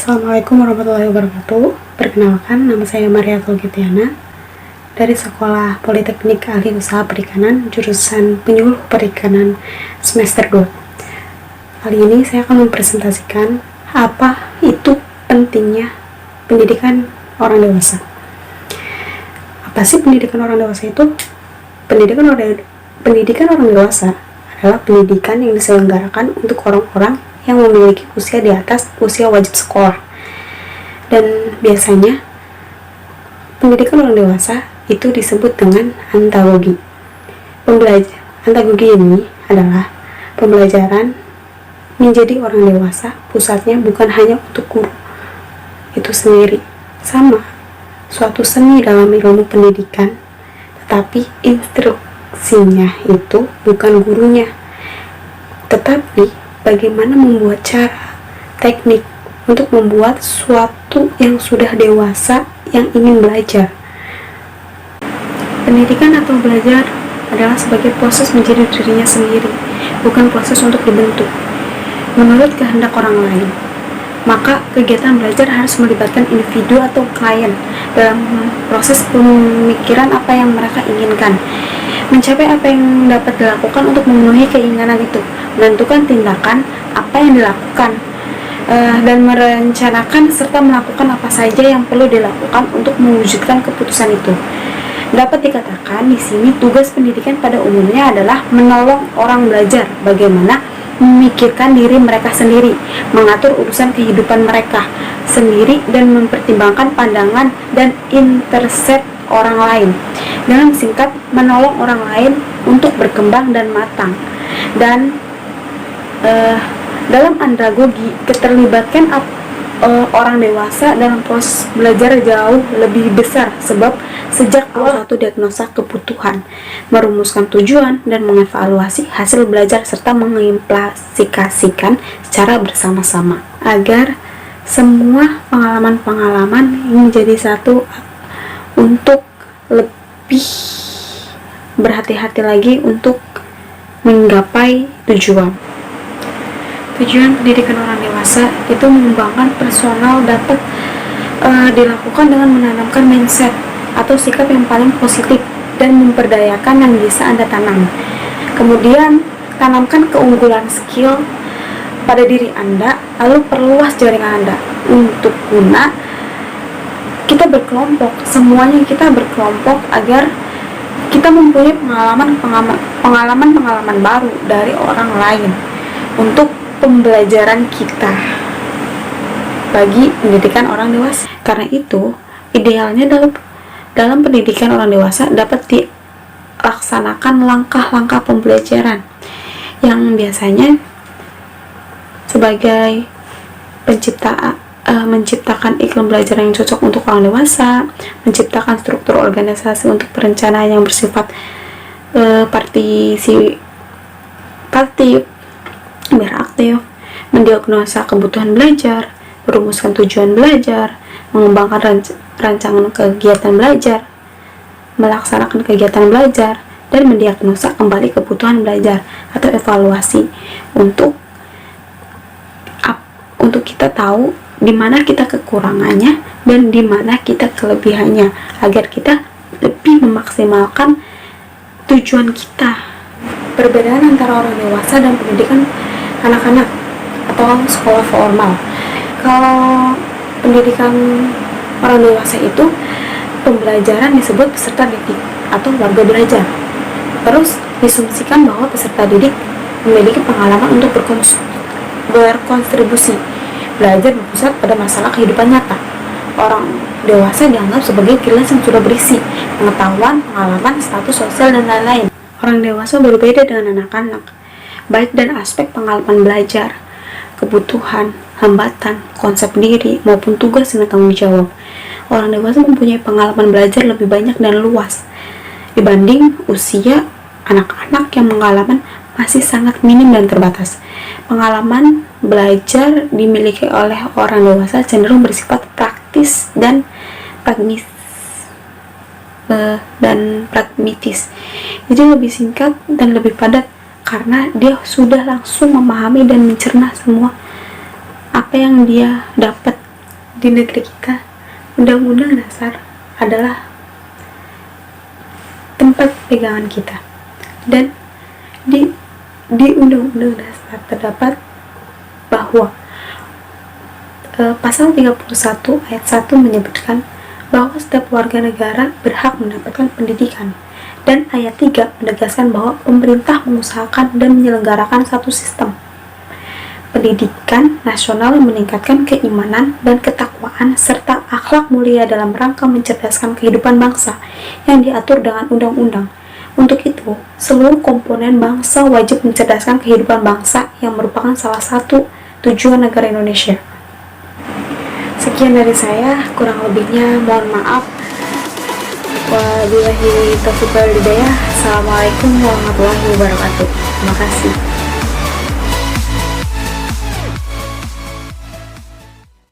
Assalamualaikum warahmatullahi wabarakatuh. Perkenalkan, nama saya Maria Tulgitiana dari Sekolah Politeknik Ahli Usaha Perikanan, jurusan Penyuluh Perikanan semester 2. Kali ini saya akan mempresentasikan apa itu pentingnya pendidikan orang dewasa. Apa sih pendidikan orang dewasa itu? Pendidikan orang dewasa adalah pendidikan yang diselenggarakan untuk orang-orang yang memiliki usia di atas usia wajib sekolah. Dan biasanya pendidikan orang dewasa itu disebut dengan antagogi. Antagogi ini adalah pembelajaran menjadi orang dewasa, pusatnya bukan hanya untuk guru itu sendiri, sama suatu seni dalam ilmu pendidikan, tetapi instruksinya itu bukan gurunya, tetapi bagaimana membuat cara, teknik untuk membuat suatu yang sudah dewasa yang ingin belajar. Pendidikan atau belajar adalah sebagai proses menjadi dirinya sendiri, bukan proses untuk dibentuk menurut kehendak orang lain. Maka kegiatan belajar harus melibatkan individu atau klien dalam proses pemikiran apa yang mereka inginkan, mencapai apa yang dapat dilakukan untuk memenuhi keinginan itu, menentukan tindakan apa yang dilakukan, dan merencanakan serta melakukan apa saja yang perlu dilakukan untuk mewujudkan keputusan itu. Dapat dikatakan di sini tugas pendidikan pada umumnya adalah menolong orang belajar bagaimana memikirkan diri mereka sendiri, mengatur urusan kehidupan mereka sendiri, dan mempertimbangkan pandangan dan interest orang lain. Dengan singkat, menolong orang lain untuk berkembang dan matang. Dan dalam andragogi, keterlibatan orang dewasa dalam proses belajar jauh lebih besar, sebab sejak awal satu diagnosa kebutuhan, merumuskan tujuan, dan mengevaluasi hasil belajar serta mengimplementasikan secara bersama-sama agar semua pengalaman-pengalaman menjadi satu untuk lebih berhati-hati lagi untuk menggapai tujuan. Tujuan pendidikan orang dewasa itu mengembangkan personal dapat dilakukan dengan menanamkan mindset atau sikap yang paling positif dan memperdayakan yang bisa Anda tanam. Kemudian tanamkan keunggulan skill pada diri Anda, lalu perluas jaringan Anda untuk guna kita berkelompok, semuanya kita berkelompok agar kita mempunyai pengalaman baru dari orang lain untuk pembelajaran kita bagi pendidikan orang dewasa. Karena itu, idealnya dalam pendidikan orang dewasa dapat dilaksanakan langkah-langkah pembelajaran yang biasanya sebagai menciptakan iklim belajar yang cocok untuk orang dewasa, menciptakan struktur organisasi untuk perencanaan yang bersifat partisipatif, beraktif, mendiagnosa kebutuhan belajar, merumuskan tujuan belajar, mengembangkan rancangan kegiatan belajar, melaksanakan kegiatan belajar, dan mendiagnosa kembali kebutuhan belajar atau evaluasi untuk kita tahu di mana kita kekurangannya dan di mana kita kelebihannya agar kita lebih memaksimalkan tujuan kita. Perbedaan antara orang dewasa dan pendidikan anak-anak atau sekolah formal. Kalau pendidikan orang dewasa itu pembelajaran disebut peserta didik atau warga belajar. Terus disumsikan bahwa peserta didik memiliki pengalaman untuk berkontribusi, belajar berpusat pada masalah kehidupan nyata. Orang dewasa dianggap sebagai kilas yang sudah berisi pengetahuan, pengalaman, status sosial, dan lain-lain. Orang dewasa berbeda dengan anak-anak, baik dan aspek pengalaman belajar, kebutuhan, hambatan, konsep diri, maupun tugas dan tanggung jawab. Orang dewasa mempunyai pengalaman belajar lebih banyak dan luas dibanding usia anak-anak yang pengalaman masih sangat minim dan terbatas. Pengalaman belajar dimiliki oleh orang dewasa cenderung bersifat praktis dan pragmatis. Jadi lebih singkat dan lebih padat karena dia sudah langsung memahami dan mencerna semua apa yang dia dapat di negeri kita, Undang-Undang Dasar adalah tempat pegangan kita. Dan di Undang-Undang Dasar terdapat bahwa pasal 31 ayat 1 menyebutkan bahwa setiap warga negara berhak mendapatkan pendidikan, dan ayat 3 menegaskan bahwa pemerintah mengusahakan dan menyelenggarakan satu sistem pendidikan nasional yang meningkatkan keimanan dan ketakwaan serta akhlak mulia dalam rangka mencerdaskan kehidupan bangsa yang diatur dengan undang-undang. Untuk itu, seluruh komponen bangsa wajib mencerdaskan kehidupan bangsa yang merupakan salah satu tujuan negara Indonesia. Sekian dari saya, kurang lebihnya mohon maaf. Wabillahi taufiq wal hidayah. Assalamualaikum warahmatullahi wabarakatuh. Terima kasih.